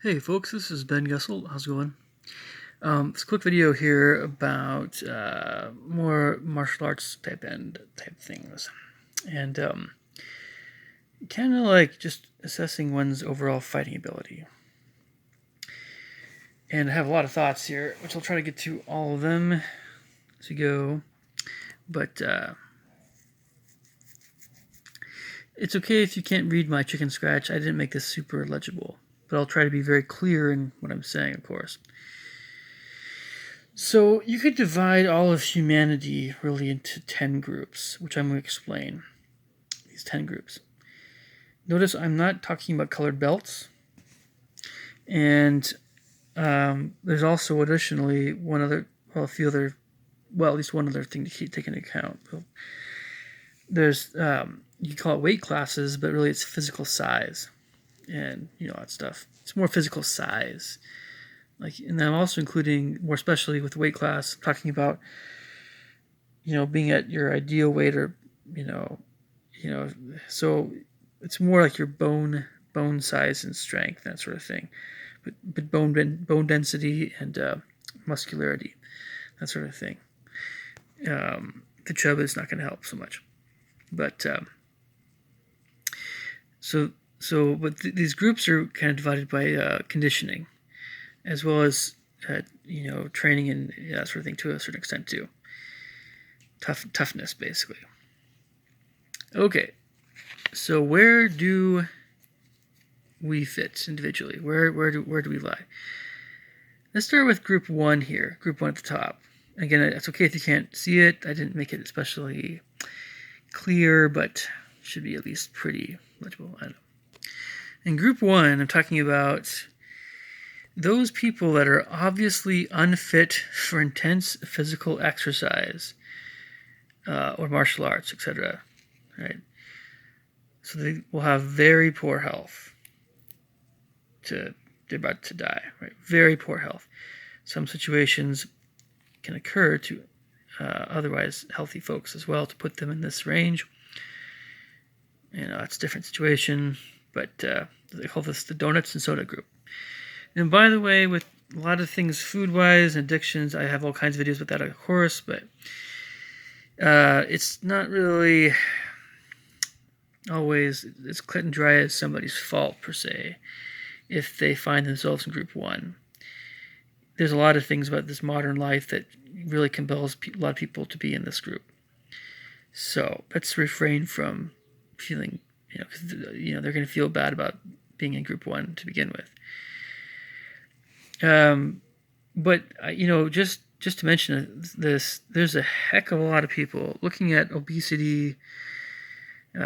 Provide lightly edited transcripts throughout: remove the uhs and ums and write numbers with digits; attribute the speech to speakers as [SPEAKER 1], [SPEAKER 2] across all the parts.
[SPEAKER 1] Hey folks, this is Ben Gussel. How's it going? It's a quick video here about more martial arts type things, and kind of like just assessing one's overall fighting ability. And I have a lot of thoughts here, which I'll try to get to all of them as we go. But it's okay if you can't read my chicken scratch. I didn't make this super legible, but I'll try to be very clear in what I'm saying, of course. So you could divide all of humanity really into 10 groups, which I'm going to explain. These 10 groups. Notice I'm not talking about colored belts. And there's also additionally at least one other thing to keep taking into account. There's, you can call it weight classes, but really it's physical size and, that stuff. It's more physical size. And I'm also including, more especially with weight class, talking about, being at your ideal weight or, so it's more like your bone size and strength, that sort of thing. But bone density and muscularity, that sort of thing. The chub is not going to help so much. But these groups are kind of divided by conditioning, as well as training and that sort of thing to a certain extent too. Toughness, basically. Okay, so where do we fit individually? Where do we lie? Let's start with group 1 here. Group 1 at the top. Again, it's okay if you can't see it. I didn't make it especially clear, but should be at least pretty legible. I don't know. In group 1, I'm talking about those people that are obviously unfit for intense physical exercise or martial arts, etc. Right? So they will have very poor health. They're about to die. Right? Very poor health. Some situations can occur to otherwise healthy folks as well, to put them in this range. It's a different situation, but they call this the donuts and soda group. And by the way, with a lot of things food-wise and addictions, I have all kinds of videos with that, of course, but it's not really always as cut and dry as somebody's fault, per se, if they find themselves in group 1. There's a lot of things about this modern life that really compels a lot of people to be in this group. So let's refrain from feeling, because they're going to feel bad about being in group 1 to begin with. But just to mention this, there's a heck of a lot of people looking at obesity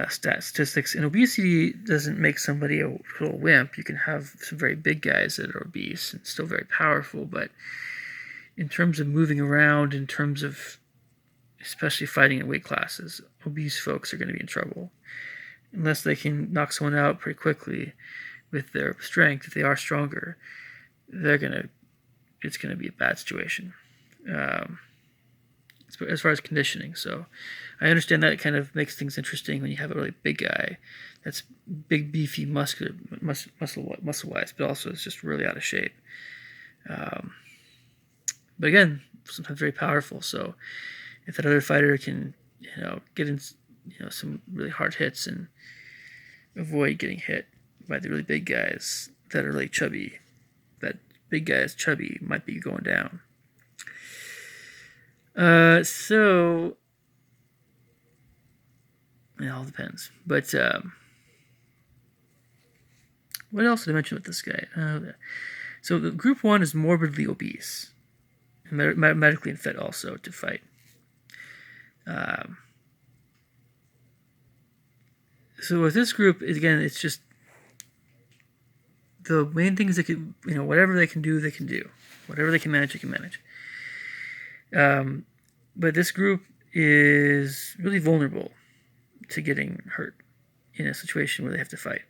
[SPEAKER 1] statistics, and obesity doesn't make somebody a little wimp. You can have some very big guys that are obese and still very powerful, but in terms of moving around, in terms of especially fighting in weight classes, obese folks are going to be in trouble unless they can knock someone out pretty quickly with their strength. If they are stronger, it's going to be a bad situation as far as conditioning. So I understand that it kind of makes things interesting when you have a really big guy that's big, beefy, muscle-wise, but also is just really out of shape. But again, sometimes very powerful. So if that other fighter can, get in, some really hard hits and avoid getting hit by the really big guys that are really chubby, that big guy is chubby, might be going down. So it all depends. But what else did I mention with this guy? So the group 1 is morbidly obese, medically unfit also to fight. So with this group, again, it's just the main things they can, whatever they can do, they can do. Whatever they can manage, they can manage. But this group is really vulnerable to getting hurt in a situation where they have to fight.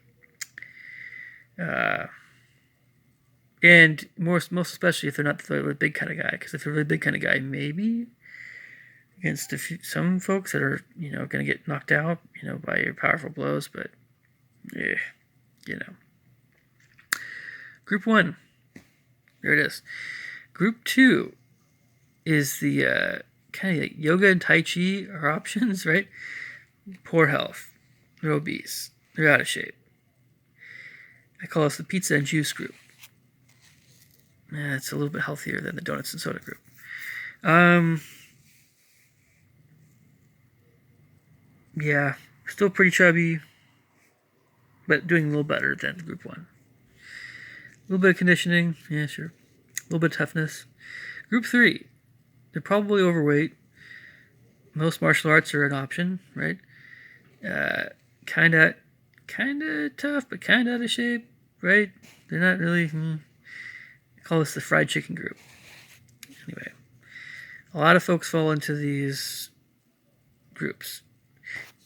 [SPEAKER 1] And most especially if they're not the big kind of guy, because if they're a really big kind of guy, maybe against some folks that are, going to get knocked out, by your powerful blows, but, Group 1. There it is. Group 2 is the kind of like yoga and Tai Chi are options, right? Poor health. They're obese. They're out of shape. I call this the pizza and juice group. It's a little bit healthier than the donuts and soda group. Yeah, still pretty chubby, but doing a little better than group 1. A little bit of conditioning, yeah, sure. A little bit of toughness. Group 3, they're probably overweight. Most martial arts are an option, right? Kinda tough, but kinda out of shape, right? They're not really. I call this the fried chicken group. Anyway, a lot of folks fall into these groups.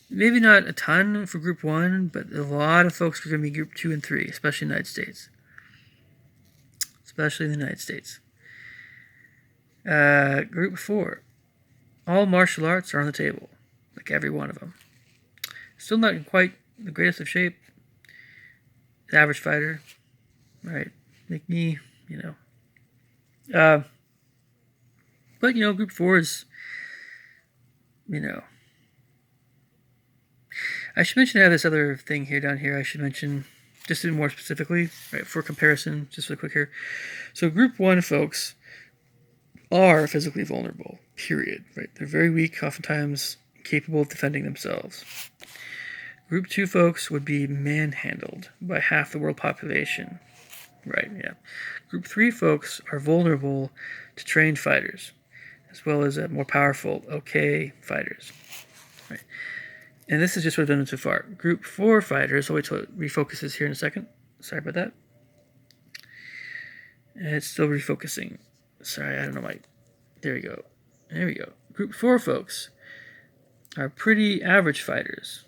[SPEAKER 1] Maybe not a ton for group 1, but a lot of folks are going to be group 2 and 3, especially in the United States. Group 4. All martial arts are on the table, like every one of them. Still not in quite the greatest of shape. The average fighter, right? Like me, But, group 4 is, I should mention I have this other thing here down here I should mention just more specifically, right, for comparison, just really quick here. So group 1 folks are physically vulnerable, period, right? They're very weak, oftentimes capable of defending themselves. Group 2 folks would be manhandled by half the world population, right? Yeah. Group 3 folks are vulnerable to trained fighters, as well as more powerful, okay fighters, right? And this is just what I've done so far. Group 4 fighters, I'll wait till it refocuses here in a second. Sorry about that. And it's still refocusing. Sorry, I don't know why. There we go. Group 4 folks are pretty average fighters.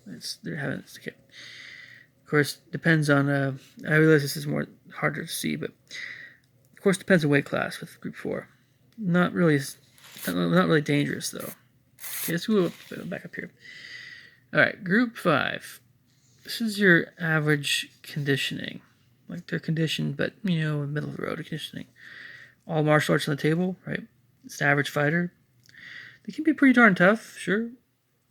[SPEAKER 1] Okay. Of course, depends on. I realize this is more harder to see, but of course depends on weight class with group 4. Not really dangerous though. Okay, let's go back up here. All right, group 5. This is your average conditioning, like they're conditioned, but middle of the road conditioning. All martial arts on the table, right? It's the average fighter. They can be pretty darn tough, sure.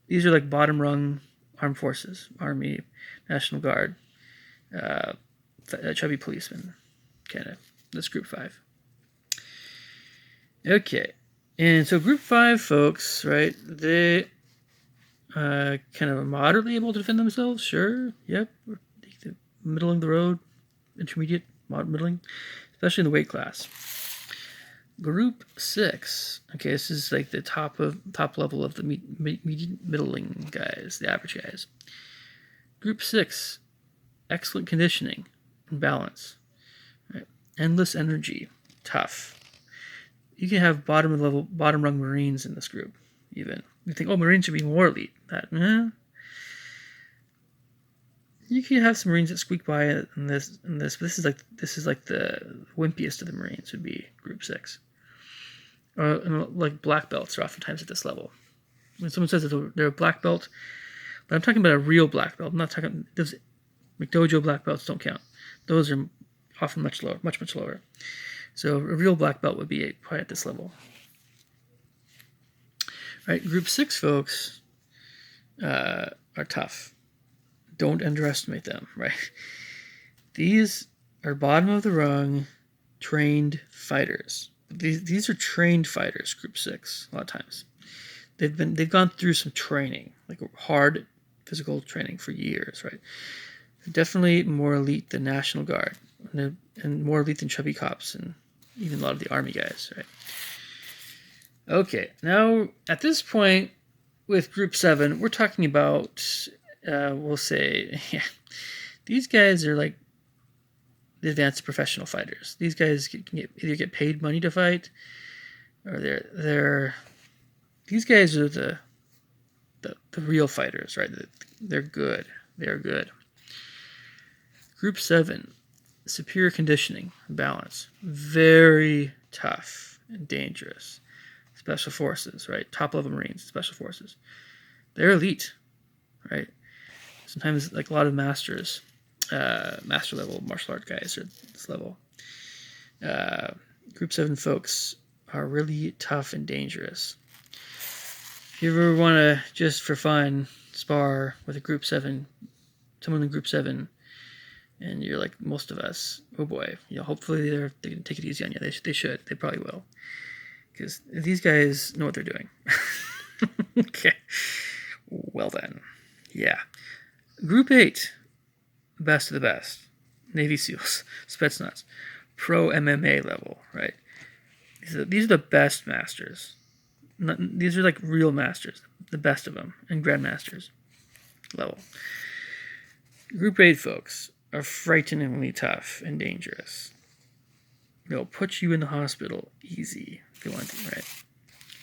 [SPEAKER 1] These are like bottom rung armed forces, Army, National Guard, chubby policemen, kind of. That's group 5. Okay, and so group 5 folks, right? They kind of moderately able to defend themselves, sure. Yep, middle of the road, intermediate, middling, especially in the weight class. Group 6. Okay, this is like the top level of the middling guys, the average guys. Group 6. Excellent conditioning and balance. Right. Endless energy. Tough. You can have bottom rung Marines in this group. Even you think, Marines should be more elite. You can have some Marines that squeak by in this. But this is like the wimpiest of the Marines would be Group 6. Like black belts are oftentimes at this level. When someone says that they're a black belt, but I'm talking about a real black belt. I'm not talking those McDojo black belts don't count. Those are often much lower, much lower. So a real black belt would be probably at this level. Right, Group 6 folks are tough. Don't underestimate them, right? These are bottom of the rung, trained fighters. These are trained fighters, Group 6, a lot of times. They've gone through some training, like hard physical training for years, right? They're definitely more elite than National Guard, and more elite than chubby cops, and even a lot of the Army guys, right? Okay, now at this point with Group 7, we're talking about, we'll say, these guys are like the advanced professional fighters. These guys can either get paid money to fight, or these guys are the real fighters, right? They're good. They're good. Group 7, superior conditioning, balance, very tough and dangerous. Special forces, right? Top level Marines, special forces. They're elite, right? Sometimes like a lot of masters master level martial art guys are this level. Group 7 folks are really tough and dangerous. If you ever want to, just for fun, spar with a Group 7, someone in Group 7, and you're like most of us, oh boy, hopefully they're going to take it easy on you. They should. They probably will. Because these guys know what they're doing. Okay. Well then. Yeah. Group 8, best of the best. Navy SEALs, Spetsnaz, pro MMA level, right? These are the best masters. These are like real masters, the best of them, and grandmasters level. Group 8 folks are frighteningly tough and dangerous. They'll put you in the hospital easy if they want to, right?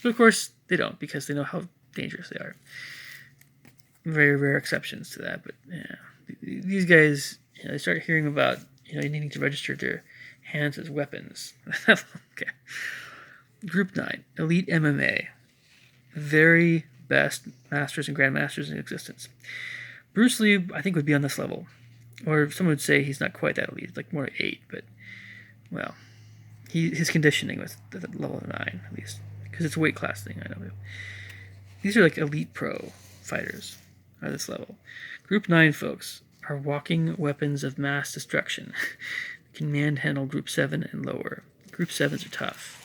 [SPEAKER 1] But of course, they don't, because they know how dangerous they are. Very rare exceptions to that, but yeah, these guys, they start hearing about needing to register their hands as weapons. Okay. Group 9, elite MMA, very best masters and grandmasters in existence. Bruce Lee, I think, would be on this level, or someone would say he's not quite that elite, like more 8, but well, his conditioning was at level 9 at least, because it's a weight class thing. I know. These are like elite pro fighters at this level. Group 9 folks are walking weapons of mass destruction. Can manhandle Group 7 and lower. Group 7s are tough.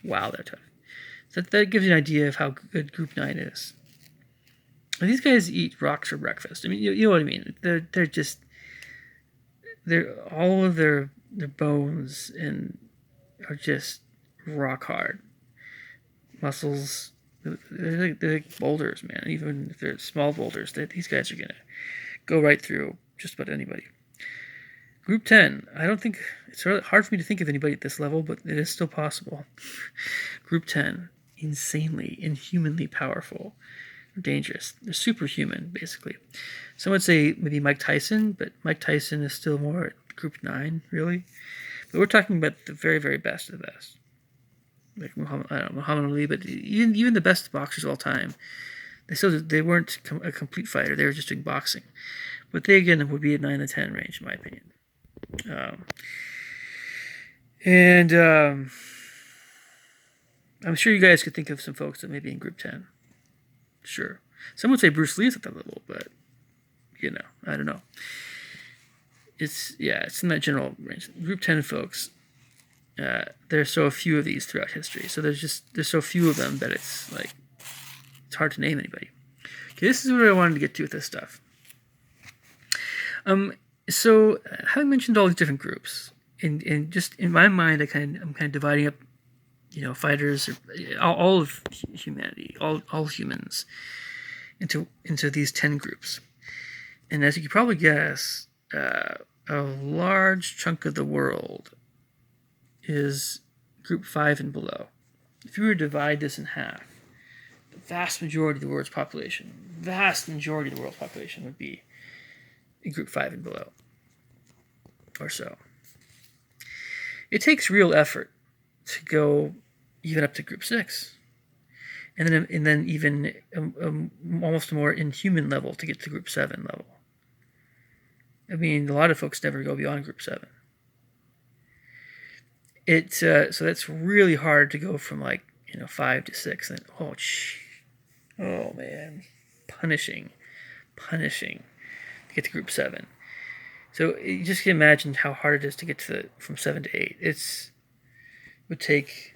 [SPEAKER 1] Wow, they're tough. So that gives you an idea of how good Group 9 is. And these guys eat rocks for breakfast. I mean, you know what I mean. They're all of their bones are just rock hard. Muscles. They're like boulders, man. Even if they're small boulders, these guys are going to go right through just about anybody. Group 10. I don't think... It's really hard for me to think of anybody at this level, but it is still possible. Group 10. Insanely, inhumanly powerful. Dangerous. They're superhuman, basically. Some would say maybe Mike Tyson, but Mike Tyson is still more at Group 9, really. But we're talking about the very, very best of the best. Like Muhammad Ali, but even the best boxers of all time, they weren't a complete fighter. They were just doing boxing. But they, again, would be at 9 to 10 range, in my opinion. I'm sure you guys could think of some folks that may be in Group 10. Sure. Some would say Bruce Lee's at that level, but, I don't know. It's in that general range. Group 10 folks, there's so few of these throughout history. So there's so few of them that it's hard to name anybody. Okay, this is what I wanted to get to with this stuff. So having mentioned all these different groups, and just in my mind, I'm kind of dividing up, fighters, or all of humanity, all humans, into these 10 groups. And as you can probably guess, a large chunk of the world is Group 5 and below. If you were to divide this in half, the vast majority of the world's population would be in Group 5 and below, or so. It takes real effort to go even up to Group 6, and then even almost a more inhuman level to get to Group 7 level. I mean, a lot of folks never go beyond Group 7. So that's really hard to go from 5 to 6, and oh man, punishing to get to Group 7. So you just can imagine how hard it is to get from 7 to 8. It would take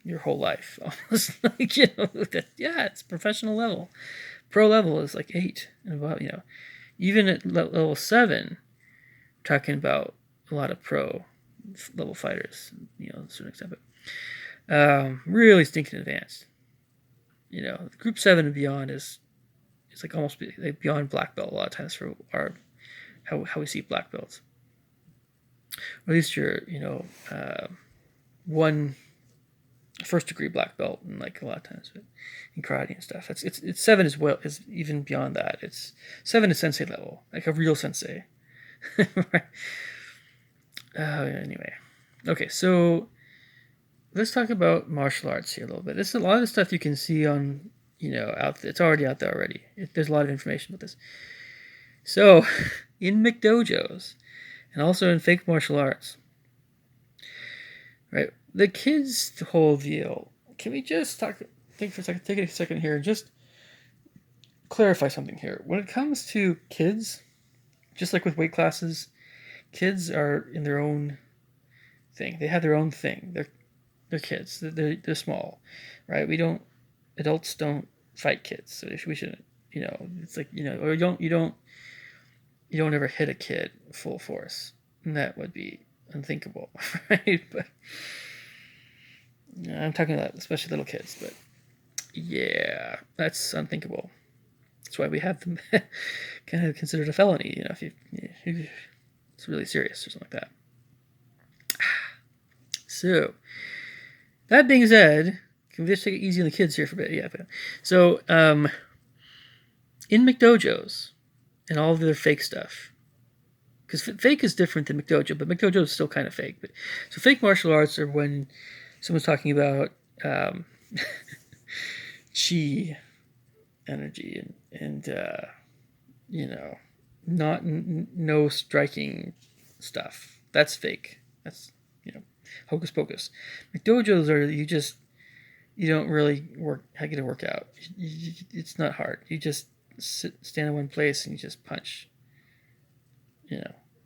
[SPEAKER 1] your whole life, almost. It's professional level. Pro level is 8 and above. Even at level 7, talking about a lot of pro level fighters, to a certain extent, but really stinking advanced. Group 7 and beyond is almost beyond black belt a lot of times for how we see black belts. Or at least your one first degree black belt, and a lot of times in karate and stuff. It's 7 as well, is even beyond that. It's 7 is sensei level, like a real sensei. Right. Anyway, okay, so let's talk about martial arts here a little bit. This is a lot of the stuff you can see on, out there. It's already out there already. There's a lot of information with this. So, in McDojos, and also in fake martial arts, right? The kids' whole deal. Can we just think for a second, take a second here, and just clarify something here. When it comes to kids, just like with weight classes, kids are in their own thing. They have their own thing. They're kids. They're small, right? Adults don't fight kids, so we shouldn't. It's like or you don't ever hit a kid full force. And that would be unthinkable, right? But I'm talking about especially little kids. But yeah, that's unthinkable. That's why we have them kind of considered a felony. If it's really serious or something like that. So, that being said, can we just take it easy on the kids here for a bit? Yeah. So, in McDojos and all of their fake stuff, because fake is different than McDojo, but McDojo is still kind of fake. So, fake martial arts are when someone's talking about chi energy and no striking stuff. That's fake. That's hocus pocus. McDojos are you don't really get a workout. It's not hard. You just stand in one place and you just punch.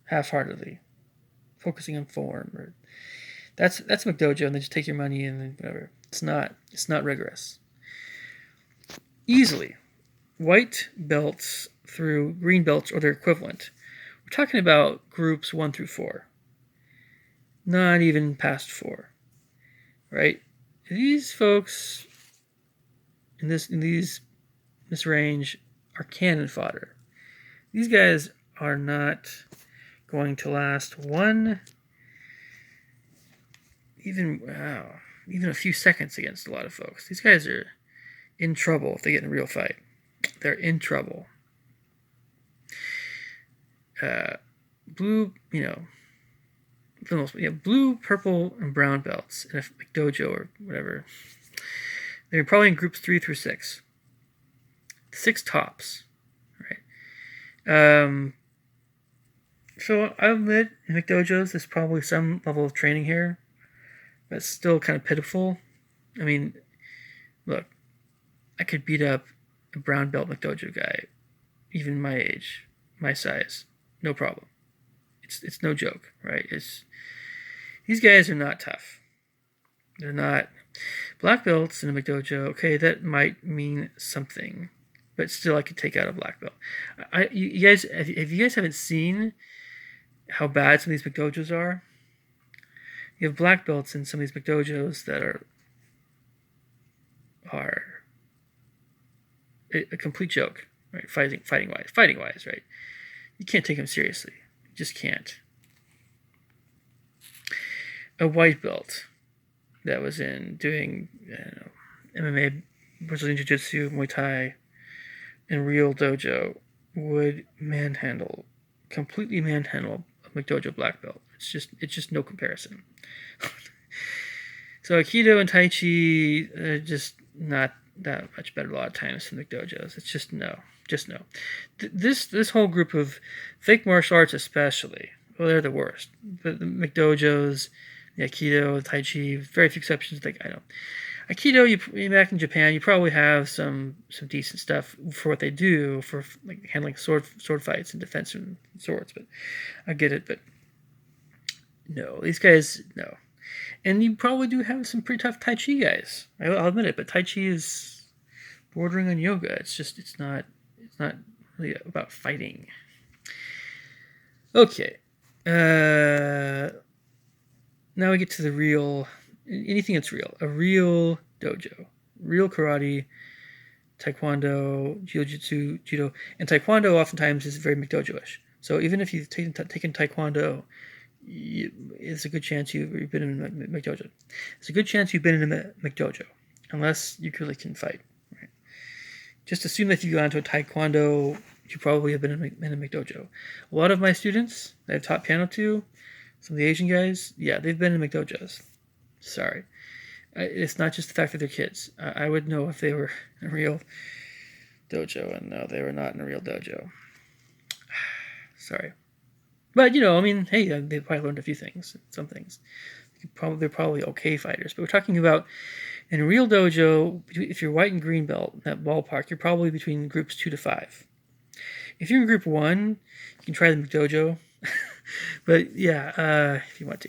[SPEAKER 1] Half-heartedly, focusing on form. Or that's McDojo, and they just take your money and then whatever. It's not rigorous. Easily, white belts through green belts or their equivalent. We're talking about groups 1 through 4. Not even past 4. Right? These folks in this range are cannon fodder. These guys are not going to last even a few seconds against a lot of folks. These guys are in trouble if they get in a real fight. They're in trouble. Blue, blue, purple, and brown belts in a dojo or whatever. They're probably in groups 3 through 6. 6 tops, right? So I admit in McDojos there's probably some level of training here, but it's still kind of pitiful. I mean, look, I could beat up a brown belt McDojo guy, even my age, my size, no problem. It's no joke, right? These guys are not tough. They're not black belts in a McDojo. Okay, that might mean something, but still, I could take out a black belt. You guys, if you guys haven't seen how bad some of these McDojos are, you have black belts in some of these McDojos that are a complete joke, right? Fighting wise, right? You can't take them seriously. You just can't. A white belt that was in doing MMA, Brazilian Jiu-Jitsu, Muay Thai, and real dojo would completely manhandle a McDojo black belt. It's just no comparison. So Aikido and Tai Chi are just not that much better a lot of times than McDojos. It's just no. This whole group of fake martial arts especially, well, they're the worst. But the McDojos, the Aikido, the Tai Chi, very few exceptions. Aikido, you back in Japan, you probably have some decent stuff for what they do for like handling sword fights and defense and swords. But I get it. But no, these guys no. And you probably do have some pretty tough Tai Chi guys. I'll admit it. But Tai Chi is bordering on yoga. It's not really about fighting. Okay. Now we get to the real, anything that's real. A real dojo. Real karate, taekwondo, jiu-jitsu, judo. And taekwondo oftentimes is very McDojo-ish. So even if you've taken taekwondo, it's a good chance you've been in a McDojo. It's a good chance you've been in a McDojo, unless you really can fight. Right? Just assume that if you go into a taekwondo, you probably have been in a McDojo. A lot of my students that I've taught piano to, some of the Asian guys, yeah, they've been in McDojos. Sorry. It's not just the fact that they're kids. I would know if they were in a real dojo, and no, they were not in a real dojo. Sorry. But, I mean, hey, they probably learned a few things, some things. They're probably okay fighters. But we're talking about, in a real dojo, if you're white and green belt, in that ballpark, you're probably between groups 2 to 5. If you're in group 1, you can try the McDojo. But, yeah, if you want to.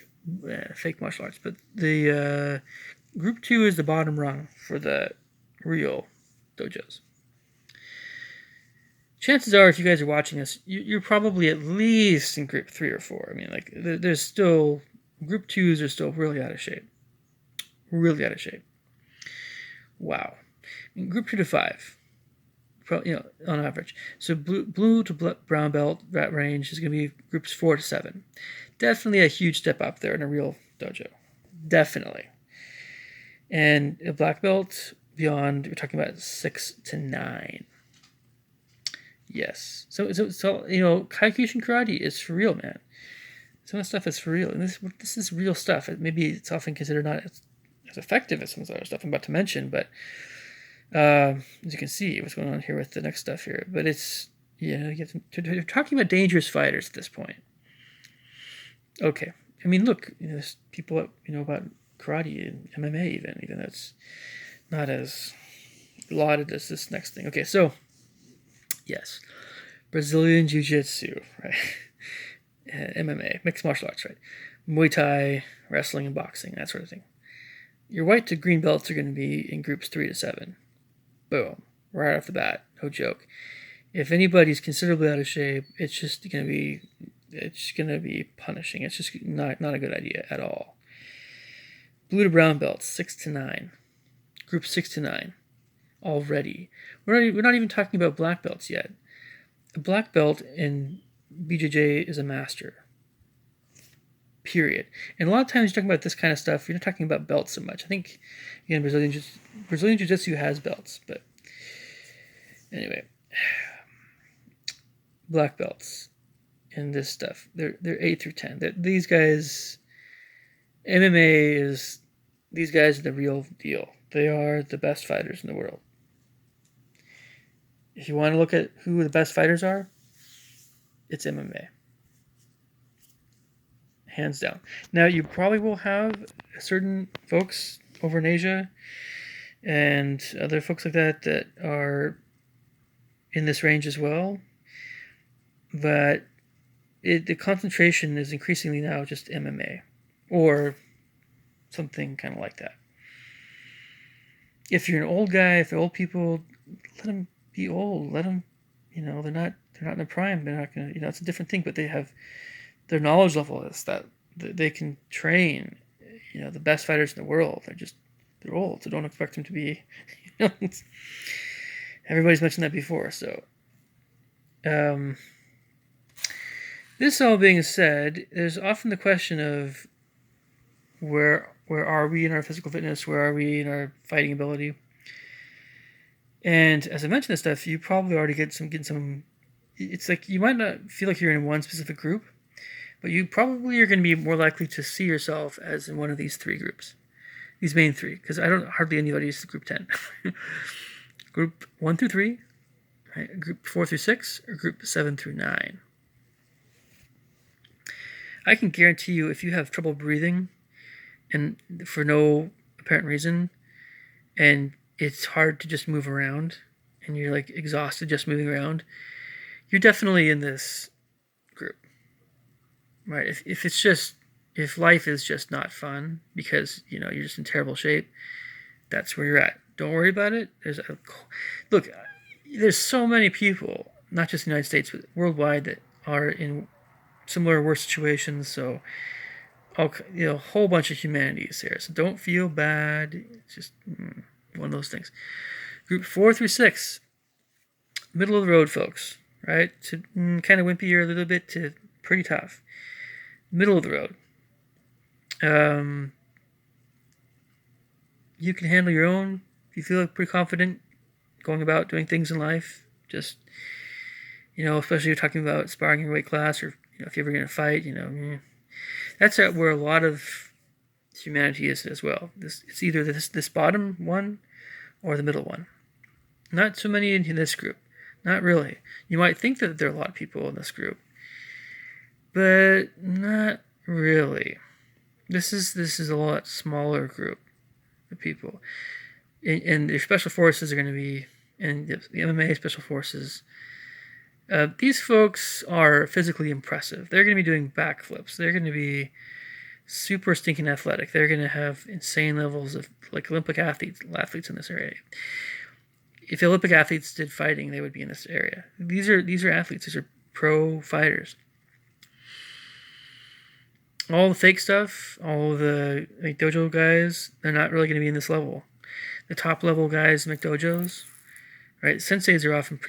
[SPEAKER 1] Fake martial arts. But the group 2 is the bottom rung for the real dojos. Chances are, if you guys are watching this, you're probably at least in group 3 or 4. I mean, like, there's still... Group 2s are still really out of shape. Really out of shape. Wow. In group 2 to 5, on average. So blue to brown belt, that range is going to be groups 4 to 7. Definitely a huge step up there in a real dojo. Definitely. And a black belt beyond, we're talking about 6 to 9. Yes. So Kyokushin karate is for real, man. Some of the stuff is for real. And this is real stuff. Maybe it's often considered not as effective as some of the other stuff I'm about to mention, but as you can see, what's going on here with the next stuff here. But it's, you're talking about dangerous fighters at this point. Okay. I mean, look, there's people that, about karate and MMA even that's not as lauded as this next thing. Okay, so, yes. Brazilian Jiu-Jitsu, right? MMA, mixed martial arts, right? Muay Thai, wrestling, and boxing, that sort of thing. Your white to green belts are going to be in groups 3 to 7. Boom. Right off the bat. No joke. If anybody's considerably out of shape, it's just going to be punishing. It's just not a good idea at all. Blue to brown belts, 6 to 9. Group 6 to 9. Already. We're not even talking about black belts yet. A black belt in BJJ is a master. Period. And a lot of times you're talking about this kind of stuff, you're not talking about belts so much. I think, again, Brazilian Jiu-Jitsu has belts, but anyway. Black belts in this stuff. They're 8 through 10. These guys, MMA is, these guys are the real deal. They are the best fighters in the world. If you want to look at who the best fighters are, it's MMA. Hands down. Now, you probably will have certain folks over in Asia and other folks like that are in this range as well. But the concentration is increasingly now just MMA or something kind of like that. If you're an old guy, if they're old people, let them be old. Let them, they're not in their prime. They're not going to, it's a different thing, but they have, their knowledge level is that they can train, the best fighters in the world. They're old, so don't expect them to be, everybody's mentioned that before. So, this all being said, there's often the question of where are we in our physical fitness? Where are we in our fighting ability? And as I mentioned this stuff, you probably already get some. It's like you might not feel like you're in one specific group, but you probably are going to be more likely to see yourself as in one of these 3 groups, these main 3, because hardly anybody is group 10. Group 1 through 3, right? Group 4 through 6, or group 7 through 9. I can guarantee you, if you have trouble breathing, and for no apparent reason, and it's hard to just move around, and you're like exhausted just moving around, you're definitely in this group, right? If life is just not fun because you're just in terrible shape, that's where you're at. Don't worry about it. There's so many people, not just in the United States but worldwide, that are in similar worse situations. So, a whole bunch of humanity is here. So don't feel bad. It's just one of those things. Group 4 through 6, middle of the road, folks. Right? To kind of wimpy or a little bit to pretty tough. Middle of the road. You can handle your own. If you feel pretty confident going about doing things in life, just especially if you're talking about sparring your weight class, or if you're ever going to fight, that's where a lot of humanity is as well. It's either this bottom one or the middle one. Not so many in this group. Not really. You might think that there are a lot of people in this group, but not really. This is a lot smaller group of people, and their special forces are going to be, and the MMA special forces. These folks are physically impressive. They're going to be doing backflips. They're going to be super stinking athletic. They're going to have insane levels of like Olympic athletes in this area. If Olympic athletes did fighting, they would be in this area. These are athletes. These are pro fighters. All the fake stuff, all the McDojo guys, they're not really going to be in this level. The top level guys, McDojos, right? Senseis are often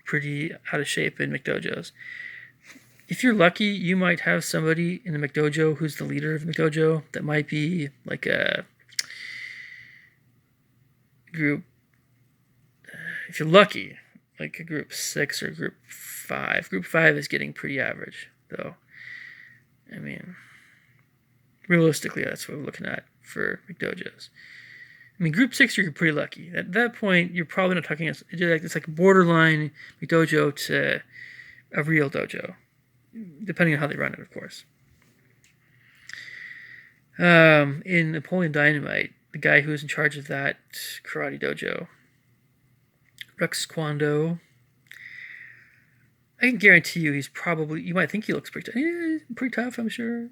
[SPEAKER 1] pretty out of shape in McDojos. If you're lucky, you might have somebody in the McDojo who's the leader of the McDojo that might be like a group. If you're lucky, like a group 6 or group 5. Group 5 is getting pretty average, though. I mean, realistically, that's what we're looking at for McDojos. I mean, group 6, you're pretty lucky. At that point, you're probably not talking. It's like a borderline McDojo to a real dojo, depending on how they run it, of course. In Napoleon Dynamite, the guy who was in charge of that karate dojo, Rex Kwon-Do, I can guarantee you you might think he looks pretty tough, I'm sure.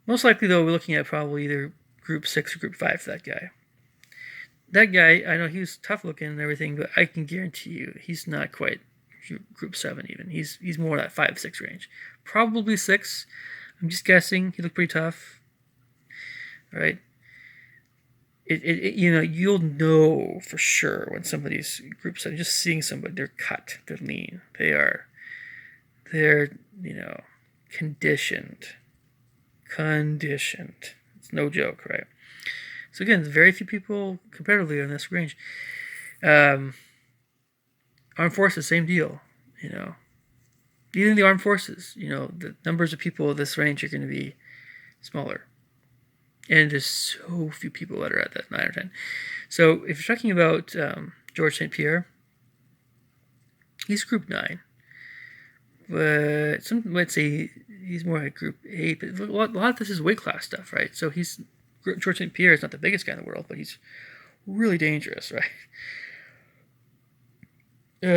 [SPEAKER 1] Most likely, though, we're looking at probably either group 6 or group 5 for that guy. That guy, I know he was tough looking and everything, but I can guarantee you he's not quite group 7 even. He's more that 5-6 range. Probably 6. I'm just guessing. He looked pretty tough. Right? You'll know for sure when somebody's group 7, just seeing somebody, they're cut, they're lean, they're conditioned. It's no joke, right? So again, very few people comparatively in this range. Armed forces, same deal. Even the armed forces, the numbers of people of this range are going to be smaller. And there's so few people that are at that 9 or 10. So if you're talking about George St. Pierre, he's group 9. But some might say he's more like group 8. But a lot of this is weight class stuff, right? So George St. Pierre is not the biggest guy in the world, but he's really dangerous, right?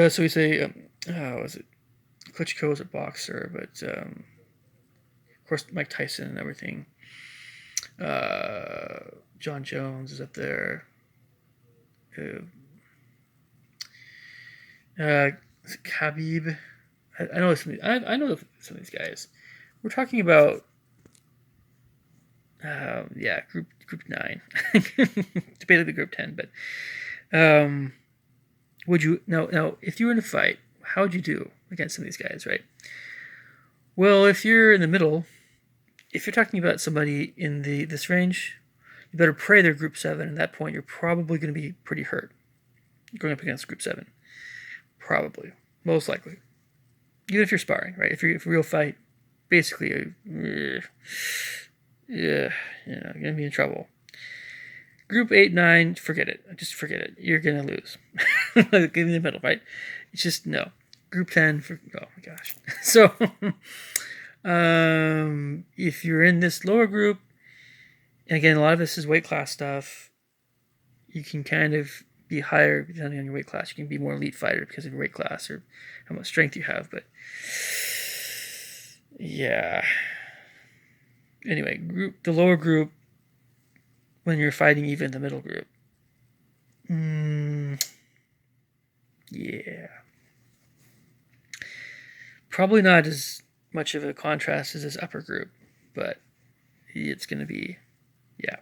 [SPEAKER 1] So we say, was it Klitschko was a boxer, but of course Mike Tyson and everything. John Jones is up there. Khabib. I know some of these guys. We're talking about group 9. Debatably group 10, but would you now if you were in a fight, how would you do against some of these guys, right? Well, if you're in the middle, if you're talking about somebody in this range, you better pray they're group 7. At that point, you're probably going to be pretty hurt going up against group 7. Probably. Most likely. Even if you're sparring, right? If it's a real fight, basically, you're going to be in trouble. Group 8, 9, forget it. Just forget it. You're going to lose. Give me the middle, right? It's just, no. Group 10, oh my gosh. So, if you're in this lower group, and again, a lot of this is weight class stuff, you can kind of be higher depending on your weight class. You can be more elite fighter because of your weight class or how much strength you have. But yeah. Anyway, the lower group, when you're fighting even the middle group. Yeah. Probably not as much of a contrast as this upper group, but it's going to be, yeah.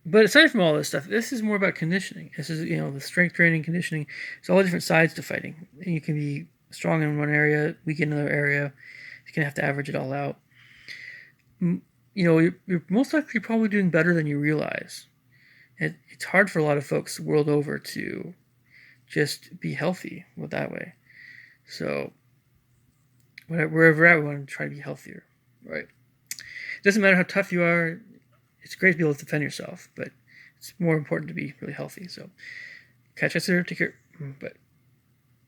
[SPEAKER 1] But aside from all this stuff, this is more about conditioning. This is, the strength training, conditioning. It's all the different sides to fighting. You can be strong in one area, weak in another area. You're going to have to average it all out. You're most likely probably doing better than you realize. It's hard for a lot of folks the world over to just be healthy that way. So, wherever at, we want to try to be healthier, right? It doesn't matter how tough you are. It's great to be able to defend yourself, but it's more important to be really healthy. So, catch us later. Take care. Bye.